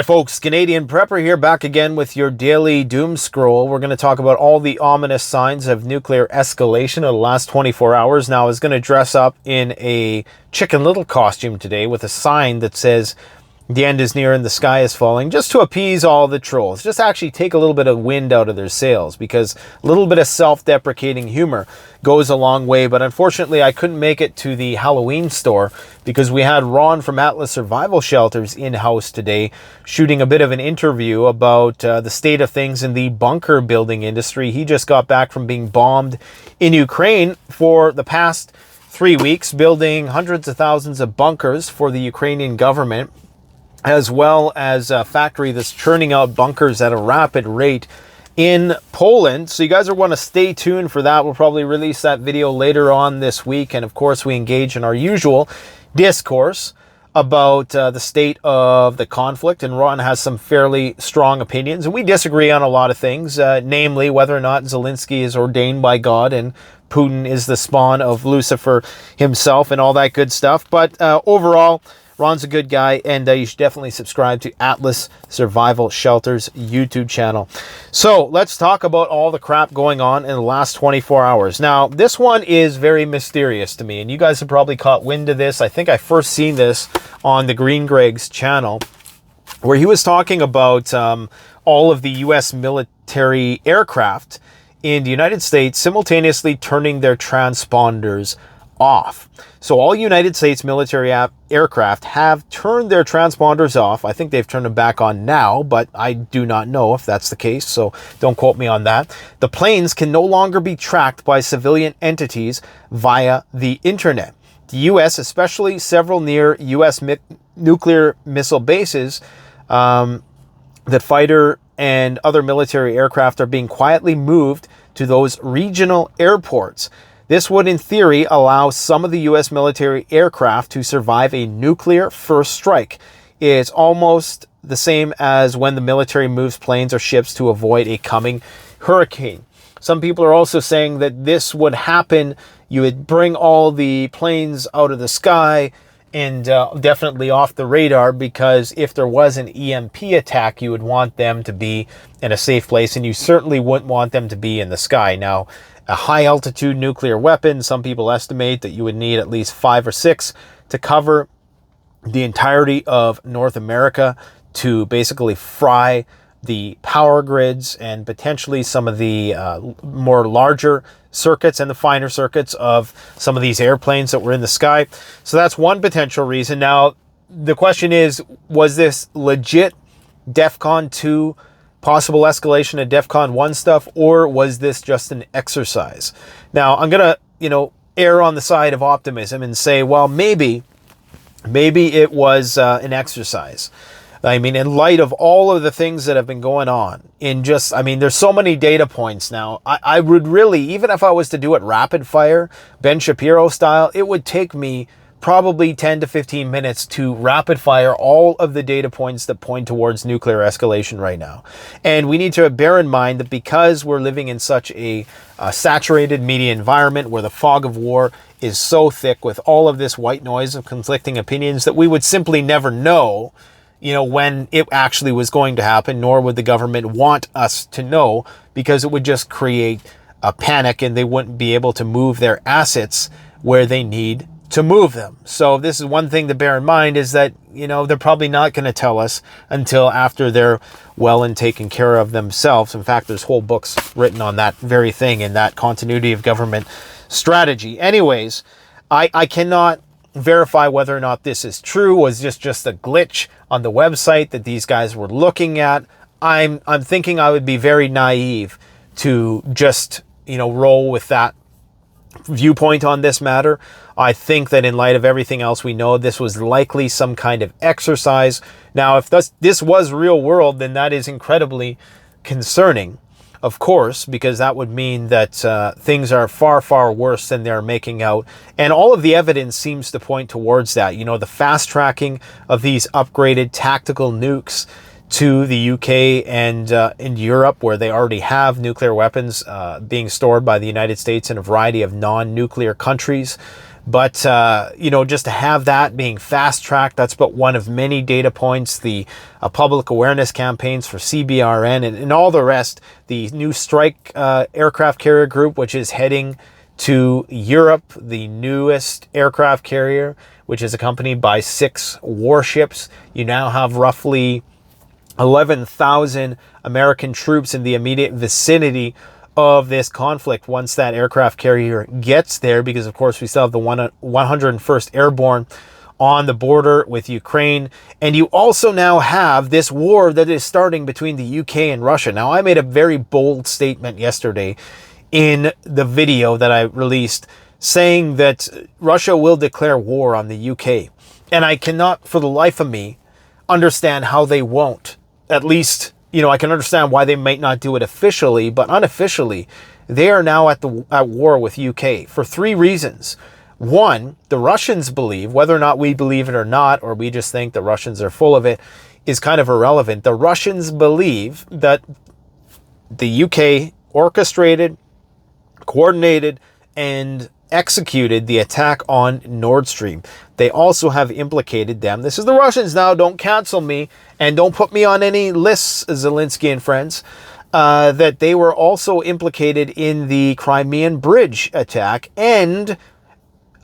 Hi folks, Canadian Prepper here, back again with your daily doom scroll. We're going to talk about all the ominous signs of nuclear escalation of the last 24 hours. Now, I was going to dress up in a Chicken Little costume today with a sign that says, "The end is near and the sky is falling," just to appease all the trolls. Just actually take a little bit of wind out of their sails, because a little bit of self-deprecating humor goes a long way. But unfortunately, I couldn't make it to the Halloween store because we had Ron from Atlas Survival Shelters in-house today shooting a bit of an interview about the state of things in the bunker building industry. He just got back from being bombed in Ukraine for the past 3 weeks, building hundreds of thousands of bunkers for the Ukrainian government, as well as a factory that's churning out bunkers at a rapid rate in Poland. So you guys are want to stay tuned for that. We'll probably release that video later on this week. And of course, we engage in our usual discourse about the state of the conflict. And Ron has some fairly strong opinions. And we disagree on a lot of things, namely whether or not Zelensky is ordained by God and Putin is the spawn of Lucifer himself and all that good stuff. But overall, Ron's a good guy, and you should definitely subscribe to Atlas Survival Shelters YouTube channel. So let's talk about all the crap going on in the last 24 hours. Now, this one is very mysterious to me, and you guys have probably caught wind of this. I think I first seen this on the Green Greg's channel, where he was talking about all of the U.S. military aircraft in the United States simultaneously turning their transponders off. So all United States military aircraft have turned their transponders off. I think they've turned them back on now, but I do not know if that's the case, so don't quote me on that. The planes can no longer be tracked by civilian entities via the internet. The U.S., especially several near U.S. nuclear missile bases, that fighter and other military aircraft are being quietly moved to those regional airports. This would, in theory, allow some of the U.S. military aircraft to survive a nuclear first strike. It's almost the same as when the military moves planes or ships to avoid a coming hurricane. Some people are also saying that this would happen. You would bring all the planes out of the sky and definitely off the radar, because if there was an EMP attack, you would want them to be in a safe place, and you certainly wouldn't want them to be in the sky. Now, a high-altitude nuclear weapon, some people estimate that you would need at least 5 or 6 to cover the entirety of North America to basically fry the power grids and potentially some of the more larger circuits and the finer circuits of some of these airplanes that were in the sky. So that's one potential reason. Now, the question is, was this legit DEFCON 2 possible escalation of DEFCON 1 stuff, or was this just an exercise? Now, I'm going to, err on the side of optimism and say, well, maybe it was an exercise. I mean, in light of all of the things that have been going on, there's so many data points now. I would really, even if I was to do it rapid fire, Ben Shapiro style, it would take me probably 10 to 15 minutes to rapid fire all of the data points that point towards nuclear escalation right now. And we need to bear in mind that because we're living in such a saturated media environment where the fog of war is so thick with all of this white noise of conflicting opinions, that we would simply never know, when it actually was going to happen, nor would the government want us to know, because it would just create a panic and they wouldn't be able to move their assets where they need to move them. So this is one thing to bear in mind, is that, they're probably not going to tell us until after they're well and taken care of themselves. In fact, there's whole books written on that very thing and that continuity of government strategy. Anyways, I cannot verify whether or not this is true. Was this just a glitch on the website that these guys were looking at? I'm thinking I would be very naive to just, roll with that viewpoint on this matter. I think that in light of everything else we know, this was likely some kind of exercise. Now, if this was real world, then that is incredibly concerning, of course, because that would mean that things are far, far worse than they're making out. And all of the evidence seems to point towards that. The fast tracking of these upgraded tactical nukes to the UK and in Europe, where they already have nuclear weapons being stored by the United States in a variety of non-nuclear countries. But, you know, just to have that being fast-tracked, that's but one of many data points. The public awareness campaigns for CBRN and all the rest. The new strike aircraft carrier group, which is heading to Europe, the newest aircraft carrier, which is accompanied by 6 warships. You now have roughly 11,000 American troops in the immediate vicinity of this conflict once that aircraft carrier gets there, because of course we still have the 101st Airborne on the border with Ukraine. And you also now have this war that is starting between the UK and Russia. Now, I made a very bold statement yesterday in the video that I released saying that Russia will declare war on the UK. And I cannot for the life of me understand how they won't. At least, you know, I can understand why they might not do it officially, but unofficially, they are now at war with UK for 3 reasons. One, the Russians believe, whether or not we believe it or not, or we just think the Russians are full of it, is kind of irrelevant. The Russians believe that the UK orchestrated, coordinated, and executed the attack on Nord Stream. They also have implicated them. This is the Russians now. Don't cancel me and don't put me on any lists, Zelensky and friends, that they were also implicated in the Crimean Bridge attack. And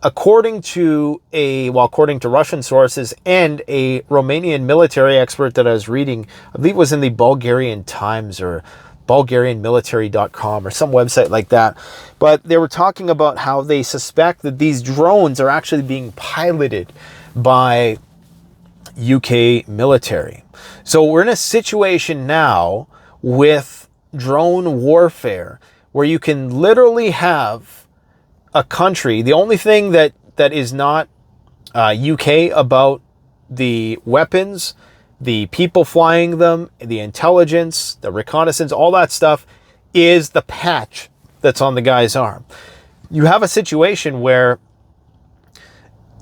according to Russian sources and a Romanian military expert that I was reading, I believe it was in the Bulgarian Times or BulgarianMilitary.com or some website like that. But they were talking about how they suspect that these drones are actually being piloted by UK military. So we're in a situation now with drone warfare where you can literally have a country. The only thing that is not UK about the weapons, the people flying them, the intelligence, the reconnaissance, all that stuff is the patch that's on the guy's arm. You have a situation where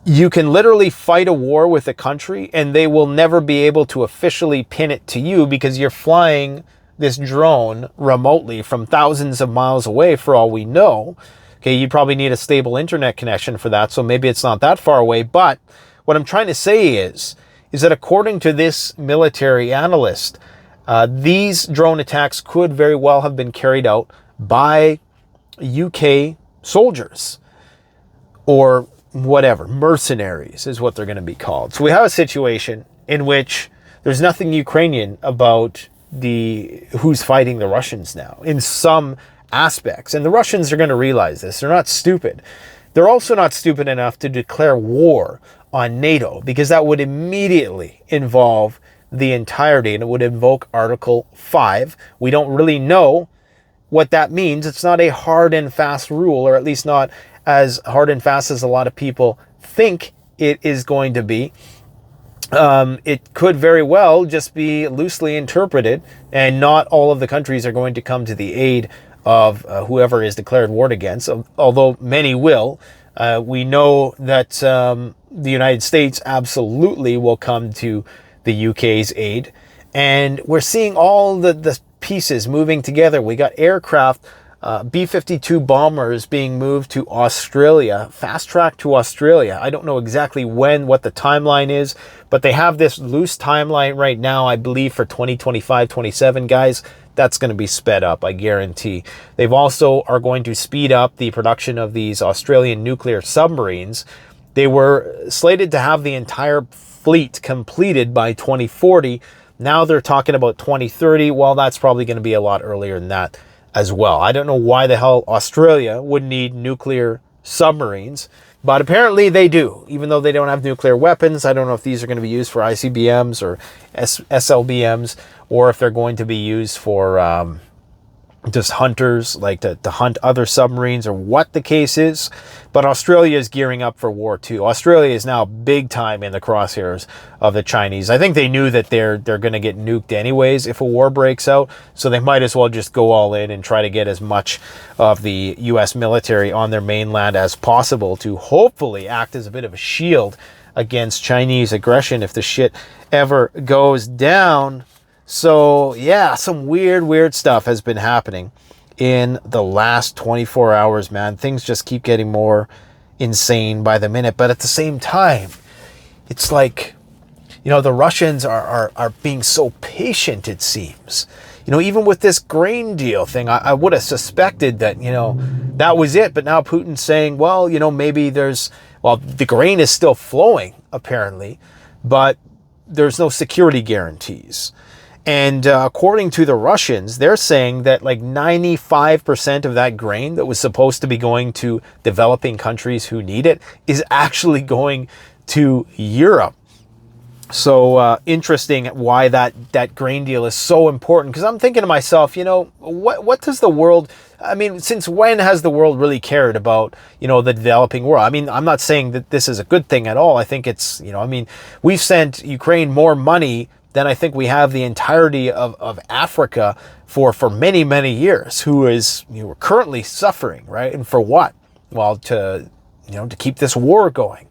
you can literally fight a war with a country and they will never be able to officially pin it to you because you're flying this drone remotely from thousands of miles away for all we know. Okay, you probably need a stable internet connection for that, so maybe it's not that far away. But what I'm trying to say is that according to this military analyst, these drone attacks could very well have been carried out by UK soldiers or whatever, mercenaries is what they're going to be called. So we have a situation in which there's nothing Ukrainian about who's fighting the Russians now in some aspects. And the Russians are going to realize this. They're not stupid. They're also not stupid enough to declare war on NATO, because that would immediately involve the entirety and it would invoke Article 5. We don't really know what that means. It's not a hard and fast rule, or at least not as hard and fast as a lot of people think it is going to be. It could very well just be loosely interpreted, and not all of the countries are going to come to the aid of whoever is declared war against, although many will. We know that the United States absolutely will come to the UK's aid. And we're seeing all the pieces moving together. We got aircraft, B-52 bombers being moved to Australia, fast-tracked to Australia. I don't know exactly what the timeline is, but they have this loose timeline right now, I believe, for 2025, 27, guys. That's going to be sped up, I guarantee. They've also are going to speed up the production of these Australian nuclear submarines. They were slated to have the entire fleet completed by 2040. Now they're talking about 2030. Well, that's probably going to be a lot earlier than that as well. I don't know why the hell Australia would need nuclear submarines, but apparently they do, even though they don't have nuclear weapons. I don't know if these are going to be used for ICBMs or SLBMs, or if they're going to be used for just hunters, like to hunt other submarines, or what the case is. But Australia is gearing up for war too. Australia is now big time in the crosshairs of the Chinese. I think they knew that they're going to get nuked anyways if a war breaks out, so they might as well just go all in and try to get as much of the US military on their mainland as possible to hopefully act as a bit of a shield against Chinese aggression if the shit ever goes down. So yeah, some weird stuff has been happening in the last 24 hours, man. Things just keep getting more insane by the minute. But at the same time, it's like, you know, the Russians are being so patient, it seems. You know, even with this grain deal thing, I would have suspected that, you know, that was it. But now Putin's saying, well, you know, maybe the grain is still flowing, apparently, but there's no security guarantees. And according to the Russians, they're saying that like 95% of that grain that was supposed to be going to developing countries who need it is actually going to Europe. So interesting why that grain deal is so important. Because I'm thinking to myself, you know, what does the world, I mean, since when has the world really cared about, you know, the developing world? I mean, I'm not saying that this is a good thing at all. I think it's, you know, I mean, we've sent Ukraine more money than I think we have the entirety of Africa for many, many years, who is, you know, currently suffering, right? And for what? Well, to keep this war going.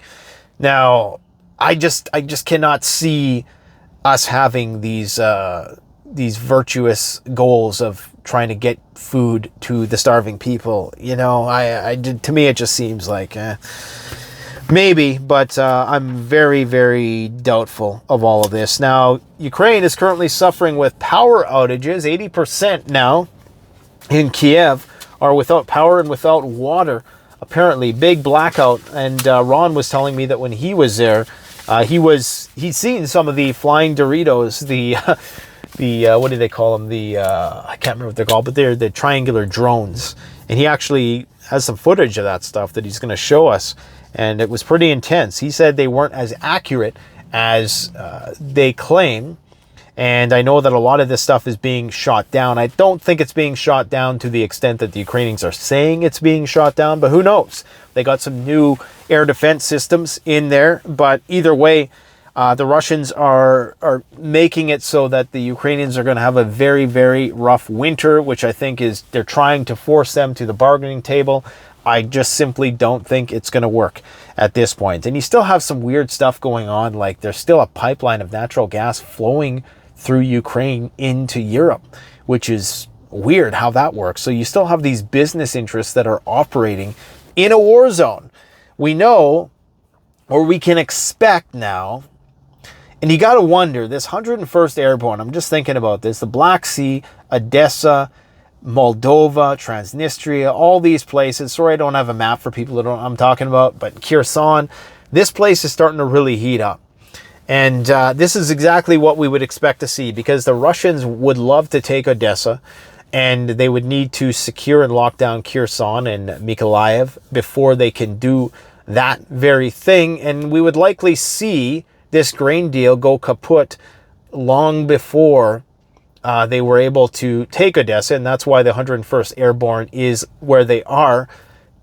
Now, I just cannot see us having these virtuous goals of trying to get food to the starving people. You know, to me, it just seems like maybe, but I'm very, very doubtful of all of this. Now, Ukraine is currently suffering with power outages. 80% now in Kiev are without power and without water. Apparently, big blackout. And Ron was telling me that when he was there, he'd seen some of the flying Doritos, the what do they call them? I can't remember what they're called, but they're the triangular drones. And he actually has some footage of that stuff that he's going to show us. And it was pretty intense. He said they weren't as accurate as they claim. And I know that a lot of this stuff is being shot down. I don't think it's being shot down to the extent that the Ukrainians are saying it's being shot down, but who knows? They got some new air defense systems in there. But either way, the Russians are making it so that the Ukrainians are going to have a very, very rough winter, which I think is they're trying to force them to the bargaining table. I just simply don't think it's going to work at this point. And you still have some weird stuff going on, like there's still a pipeline of natural gas flowing through Ukraine into Europe, which is weird how that works. So you still have these business interests that are operating in a war zone. We know, or we can expect now, and you got to wonder, this 101st Airborne, I'm just thinking about this, the Black Sea, Odessa, Moldova, Transnistria, all these places. Sorry, I don't have a map for people that don't know what I'm talking about, but Kherson, this place is starting to really heat up. And this is exactly what we would expect to see, because the Russians would love to take Odessa, and they would need to secure and lock down Kherson and Mykolaiv before they can do that very thing. And we would likely see this grain deal go kaput long before they were able to take Odessa, and that's why the 101st Airborne is where they are,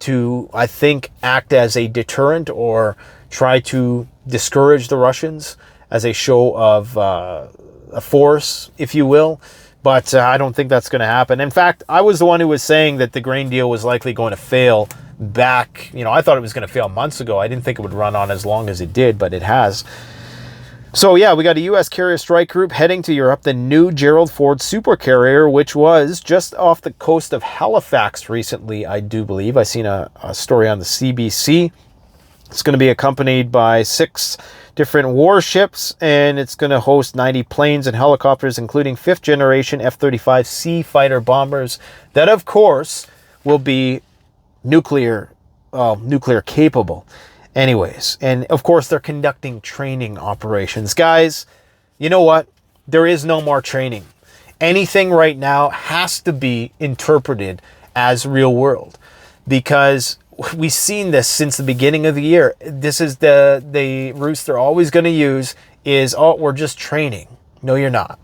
to, I think, act as a deterrent or try to discourage the Russians as a show of a force, if you will. But I don't think that's going to happen. In fact, I was the one who was saying that the grain deal was likely going to fail back. You know, I thought it was going to fail months ago. I didn't think it would run on as long as it did, but it has. So yeah, we got a U.S. carrier strike group heading to Europe, the new Gerald Ford supercarrier, which was just off the coast of Halifax recently, I do believe. I seen a story on the CBC. It's going to be accompanied by 6 different warships, and it's going to host 90 planes and helicopters, including 5th generation F-35C fighter bombers that, of course, will be nuclear capable. Anyways, and of course, they're conducting training operations. Guys, you know what? There is no more training. Anything right now has to be interpreted as real world, because we've seen this since the beginning of the year. This is the ruse they're always going to use is, oh, we're just training. No, you're not.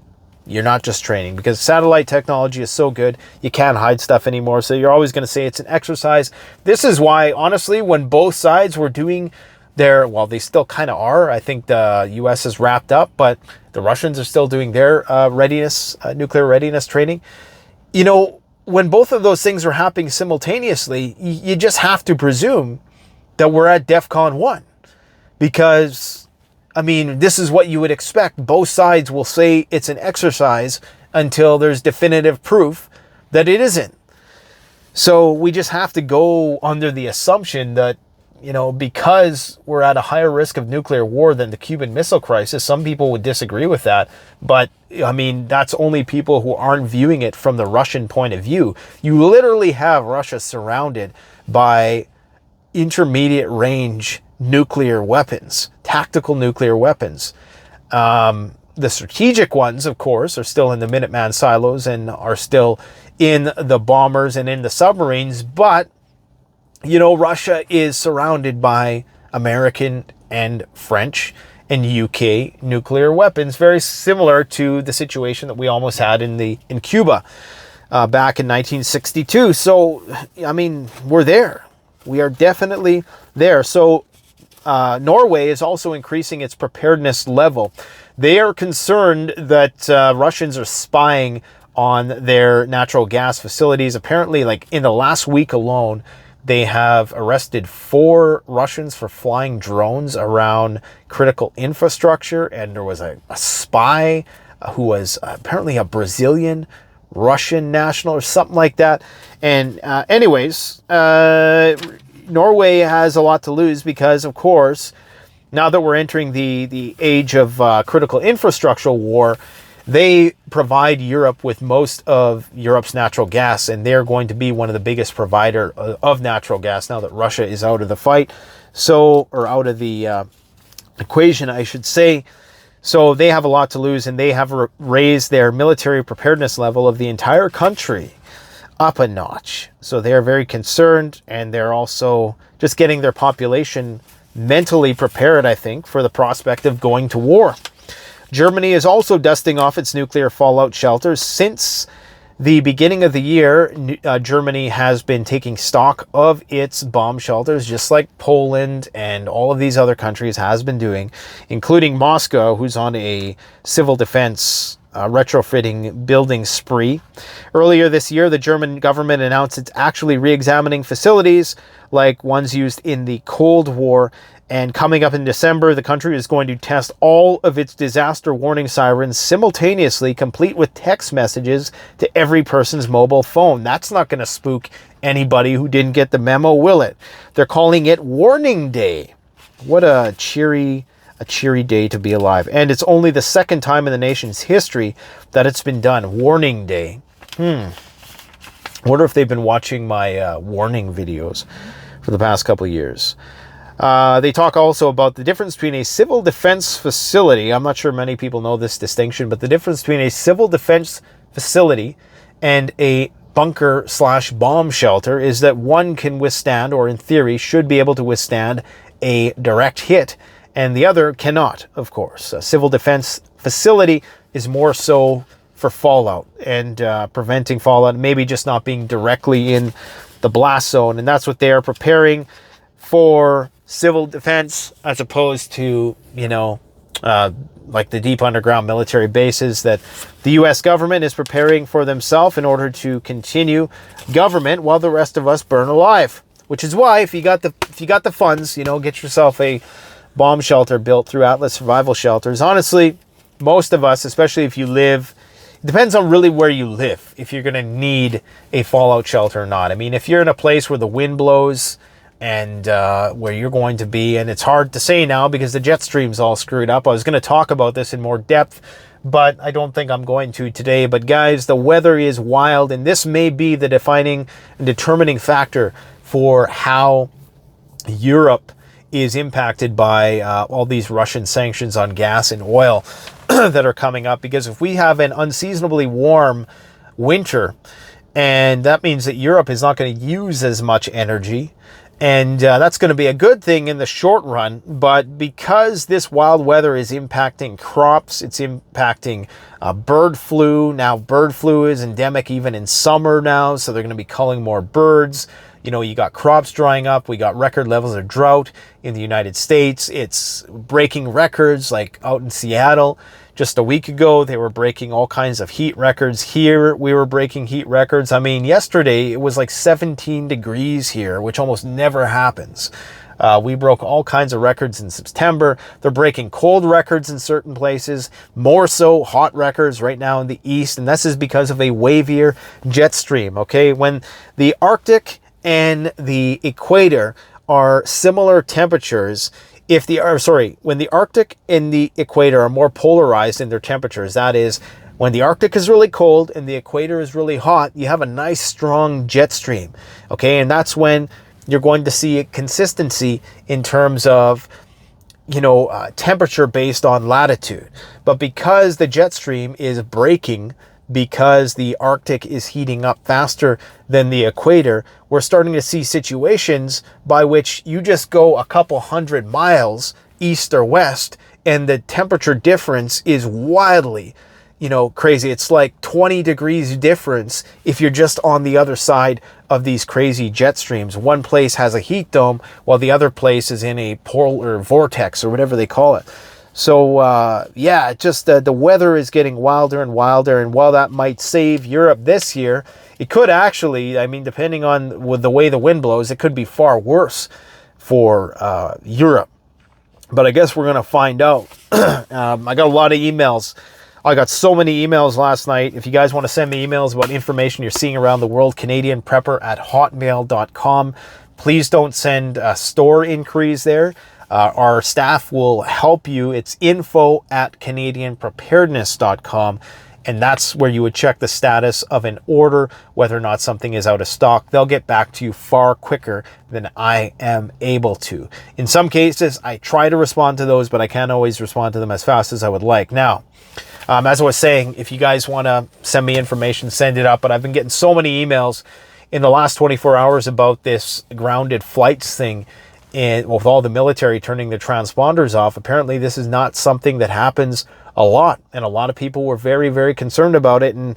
You're not just training, because satellite technology is so good, you can't hide stuff anymore. So you're always going to say it's an exercise. This is why, honestly, when both sides were doing their, well, they still kind of are. I think the U.S. is wrapped up, but the Russians are still doing their nuclear readiness training. You know, when both of those things are happening simultaneously, you just have to presume that we're at DEFCON 1, because I mean, this is what you would expect. Both sides will say it's an exercise until there's definitive proof that it isn't. So we just have to go under the assumption that, you know, because we're at a higher risk of nuclear war than the Cuban Missile Crisis. Some people would disagree with that, but I mean, that's only people who aren't viewing it from the Russian point of view. You literally have Russia surrounded by intermediate range nuclear weapons, tactical nuclear weapons. The strategic ones, of course, are still in the Minuteman silos and are still in the bombers and in the submarines, but you know, Russia is surrounded by American and French and UK nuclear weapons, very similar to the situation that we almost had in Cuba back in 1962. So, I mean, we're there. We are definitely there. So, Norway is also increasing its preparedness level. They are concerned that Russians are spying on their natural gas facilities. Apparently, like in the last week alone, they have arrested 4 Russians for flying drones around critical infrastructure. And there was a spy who was apparently a Brazilian Russian national or something like that. And anyways, Norway has a lot to lose because, of course, now that we're entering the age of critical infrastructure war, they provide Europe with most of Europe's natural gas, and they're going to be one of the biggest provider of natural gas now that Russia is out of the fight, or out of the equation, I should say. So they have a lot to lose, and they have raised their military preparedness level of the entire country up a notch. So they're very concerned, and they're also just getting their population mentally prepared, I think, for the prospect of going to war. Germany is also dusting off its nuclear fallout shelters. Since the beginning of the year, Germany has been taking stock of its bomb shelters, just like Poland and all of these other countries has been doing, including Moscow, who's on a civil defense retrofitting building spree. Earlier this year, the German government announced it's actually re-examining facilities like ones used in the Cold War. And coming up in December, the country is going to test all of its disaster warning sirens simultaneously, complete with text messages to every person's mobile phone. That's not going to spook anybody who didn't get the memo, will it? They're calling it Warning Day. What a cheery day to be alive. And it's only the second time in the nation's history that it's been done. Warning Day. Wonder if they've been watching my warning videos for the past couple of years. They talk also about the difference between a civil defense facility. I'm not sure many people know this distinction, but the difference between a civil defense facility and a bunker/bomb shelter is that one can withstand, or in theory should be able to withstand, a direct hit, and the other cannot, of course. A civil defense facility is more so for fallout and preventing fallout, maybe just not being directly in the blast zone. And that's what they are preparing for, civil defense, as opposed to, you know, like the deep underground military bases that the U.S. government is preparing for themselves in order to continue government while the rest of us burn alive. Which is why, if you got the funds, you know, get yourself a bomb shelter built through Atlas Survival Shelters. Honestly, most of us, especially if you live, it depends on really where you live, if you're going to need a fallout shelter or not. I mean, if you're in a place where the wind blows and where you're going to be, and it's hard to say now because the jet stream's all screwed up. I was going to talk about this in more depth, but I don't think I'm going to today. But guys, the weather is wild, and this may be the defining and determining factor for how Europe is impacted by all these Russian sanctions on gas and oil that are coming up. Because if we have an unseasonably warm winter, and that means that Europe is not going to use as much energy, and that's going to be a good thing in the short run. But because this wild weather is impacting crops, it's impacting bird flu. Now, bird flu is endemic even in summer now, so they're going to be culling more birds. You know, you got crops drying up. We got record levels of drought in the United States. It's breaking records, like out in Seattle. Just a week ago, they were breaking all kinds of heat records. Here, we were breaking heat records. I mean, yesterday, it was like 17 degrees here, which almost never happens. We broke all kinds of records in September. They're breaking cold records in certain places, more so hot records right now in the east. And this is because of a wavier jet stream, okay? When the Arctic and the equator are similar temperatures, when the Arctic and the equator are more polarized in their temperatures, that is, when the Arctic is really cold and the equator is really hot, you have a nice strong jet stream, okay? And that's when you're going to see a consistency in terms of, temperature based on latitude. But because the jet stream is breaking, because the Arctic is heating up faster than the equator, we're starting to see situations by which you just go a couple hundred miles east or west and the temperature difference is wildly, crazy. It's like 20 degrees difference if you're just on the other side of these crazy jet streams. One place has a heat dome while the other place is in a polar vortex or whatever they call it. So, just the weather is getting wilder and wilder. And while that might save Europe this year, it could actually, depending on the way the wind blows, it could be far worse for Europe. But I guess we're going to find out. I got a lot of emails. I got so many emails last night. If you guys want to send me emails about information you're seeing around the world, CanadianPrepper@hotmail.com. Please don't send store inquiries there. Our staff will help you. It's info@CanadianPreparedness.com. And that's where you would check the status of an order, whether or not something is out of stock. They'll get back to you far quicker than I am able to. In some cases, I try to respond to those, but I can't always respond to them as fast as I would like. Now, as I was saying, if you guys want to send me information, send it up. But I've been getting so many emails in the last 24 hours about this grounded flights thing, and with all the military turning their transponders off. Apparently this is not something that happens a lot, and a lot of people were very, very concerned about it. And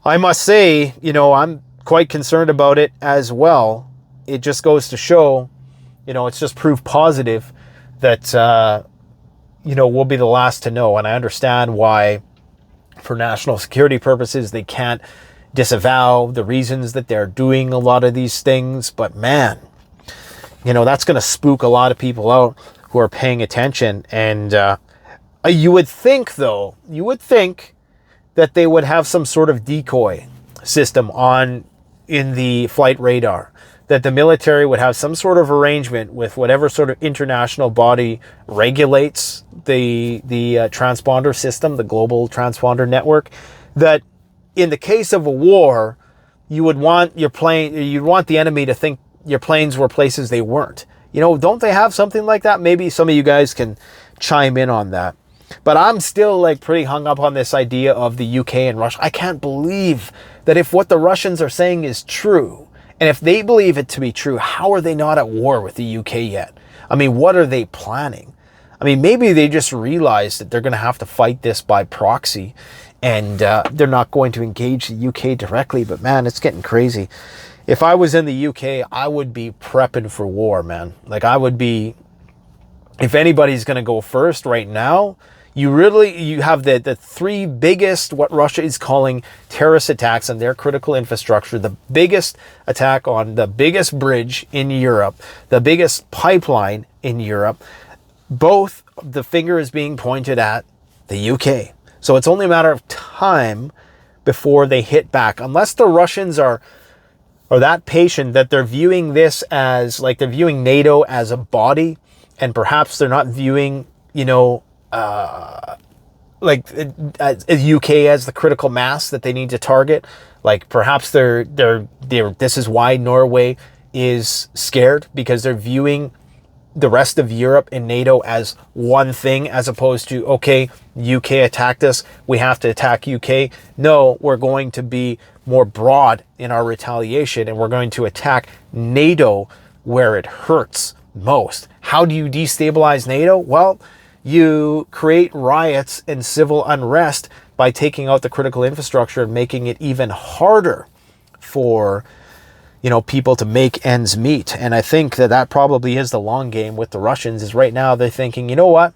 I must say, I'm quite concerned about it as well. It just goes to show, it's just proof positive that we'll be the last to know. And I understand why, for national security purposes, they can't disavow the reasons that they're doing a lot of these things. But man, that's going to spook a lot of people out who are paying attention. And you would think that they would have some sort of decoy system in the flight radar, that the military would have some sort of arrangement with whatever sort of international body regulates the transponder system, the global transponder network, that in the case of a war, you would want you'd want the enemy to think your planes were places they weren't. Don't they have something like that? Maybe some of you guys can chime in on that. But I'm still pretty hung up on this idea of the UK and Russia. I can't believe that if what the Russians are saying is true, and if they believe it to be true, how are they not at war with the UK yet? What are they planning? Maybe they just realize that they're going to have to fight this by proxy, and they're not going to engage the UK directly. But man, it's getting crazy. If I was in the UK, I would be prepping for war, man. I would be, if anybody's going to go first right now, you have the three biggest, what Russia is calling terrorist attacks on their critical infrastructure, the biggest attack on the biggest bridge in Europe, the biggest pipeline in Europe. Both the finger is being pointed at the UK. So it's only a matter of time before they hit back, unless the Russians are that patient that they're viewing this as, they're viewing NATO as a body, and perhaps they're not viewing, as UK as the critical mass that they need to target. Perhaps they're this is why Norway is scared, because they're viewing the rest of Europe and NATO as one thing, as opposed to, okay, UK attacked us, we have to attack UK. No, we're going to be more broad in our retaliation, and we're going to attack NATO where it hurts most. How do you destabilize NATO? Well, you create riots and civil unrest by taking out the critical infrastructure and making it even harder for people to make ends meet. And I think that probably is the long game with the Russians, is right now they're thinking, you know what,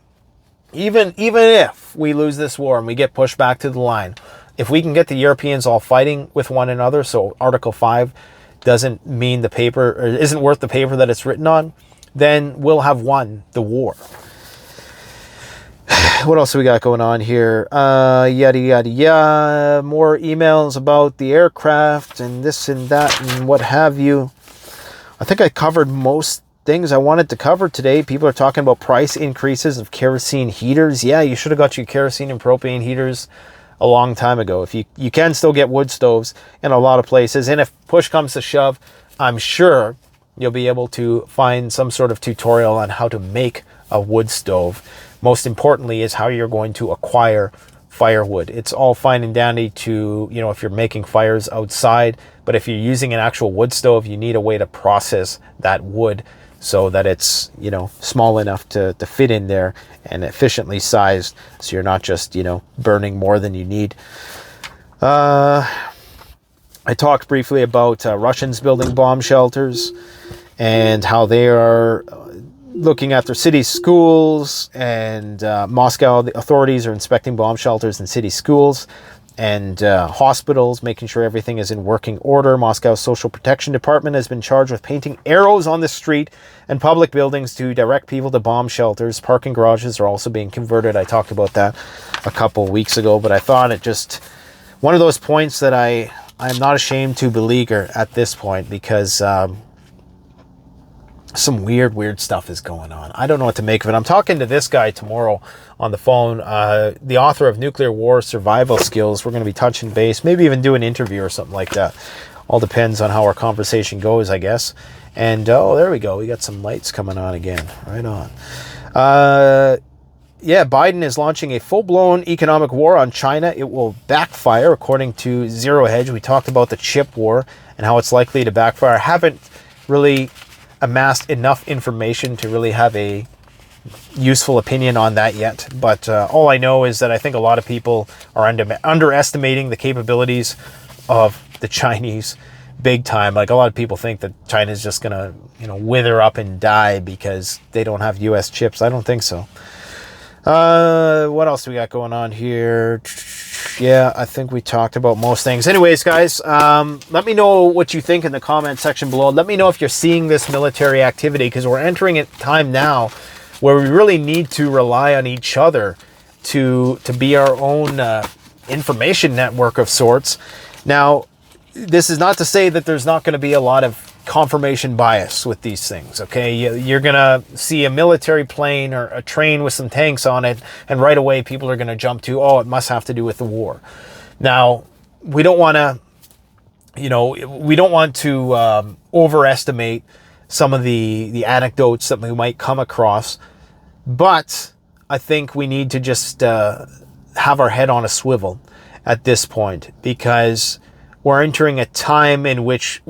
even if we lose this war and we get pushed back to the line, if we can get the Europeans all fighting with one another, so Article 5 doesn't mean the paper, or isn't worth the paper that it's written on, then we'll have won the war. What else do we got going on here? Yada, yada, yada. More emails about the aircraft and this and that and what have you. I think I covered most things I wanted to cover today. People are talking about price increases of kerosene heaters. Yeah, you should have got your kerosene and propane heaters a long time ago. If you can still get wood stoves in a lot of places, and if push comes to shove, I'm sure you'll be able to find some sort of tutorial on how to make a wood stove. Most importantly is how you're going to acquire firewood. It's all fine and dandy to, you know, if you're making fires outside, but if you're using an actual wood stove, you need a way to process that wood so that it's, you know, small enough to fit in there and efficiently sized, so you're not just, you know, burning more than you need. I talked briefly about Russians building bomb shelters and how they are looking at their city schools, and Moscow, the authorities are inspecting bomb shelters in city schools and hospitals, making sure everything is in working order. Moscow's Social Protection Department has been charged with painting arrows on the street and public buildings to direct people to bomb shelters. Parking garages are also being converted. I talked about that a couple weeks ago, but I thought it just one of those points that I'm not ashamed to beleaguer at this point, because some weird stuff is going on. I don't know what to make of it. I'm talking to this guy tomorrow on the phone, the author of Nuclear War Survival Skills. We're going to be touching base, maybe even do an interview or something like that. All depends on how our conversation goes, I guess. And oh, there we go. We got some lights coming on again. Right on. Yeah, Biden is launching a full-blown economic war on China. It will backfire, according to Zero Hedge. We talked about the chip war and how it's likely to backfire. I haven't really amassed enough information to really have a useful opinion on that yet. But all I know is that I think a lot of people are underestimating the capabilities of the Chinese big time. Like, a lot of people think that China is just going to, you know, wither up and die because they don't have US chips. I don't think so. What else do we got going on here? Yeah, I think we talked about most things. Anyways, guys, let me know what you think in the comment section below. Let me know if you're seeing this military activity, because we're entering a time now where we really need to rely on each other to be our own information network of sorts. Now, this is not to say that there's not going to be a lot of confirmation bias with these things, okay? You're gonna see a military plane or a train with some tanks on it, and right away people are gonna jump to, oh, it must have to do with the war. Now, we don't want to, you know, we don't want to overestimate some of the anecdotes that we might come across, but I think we need to just have our head on a swivel at this point, because we're entering a time in which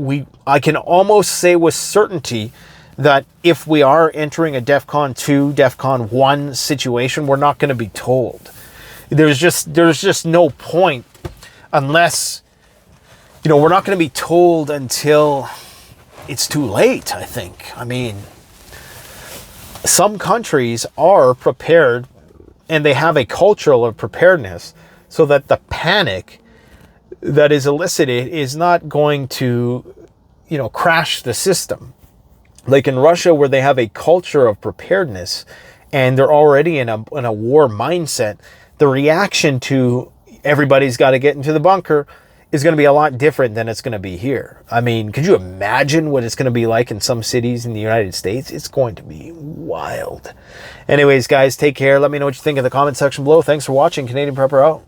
I can almost say with certainty that if we are entering a DEFCON 2, DEFCON 1 situation, we're not going to be told. There's just no point, unless, you know, we're not going to be told until it's too late, I think. I mean, some countries are prepared, and they have a culture of preparedness, so that the panic that is elicited is not going to, you know, crash the system. Like in Russia, where they have a culture of preparedness and they're already in a war mindset, the reaction to everybody's got to get into the bunker is going to be a lot different than it's going to be here. I mean, could you imagine what it's going to be like in some cities in the United States? It's going to be wild. Anyways, guys, take care. Let me know what you think in the comment section below. Thanks for watching. Canadian Prepper out.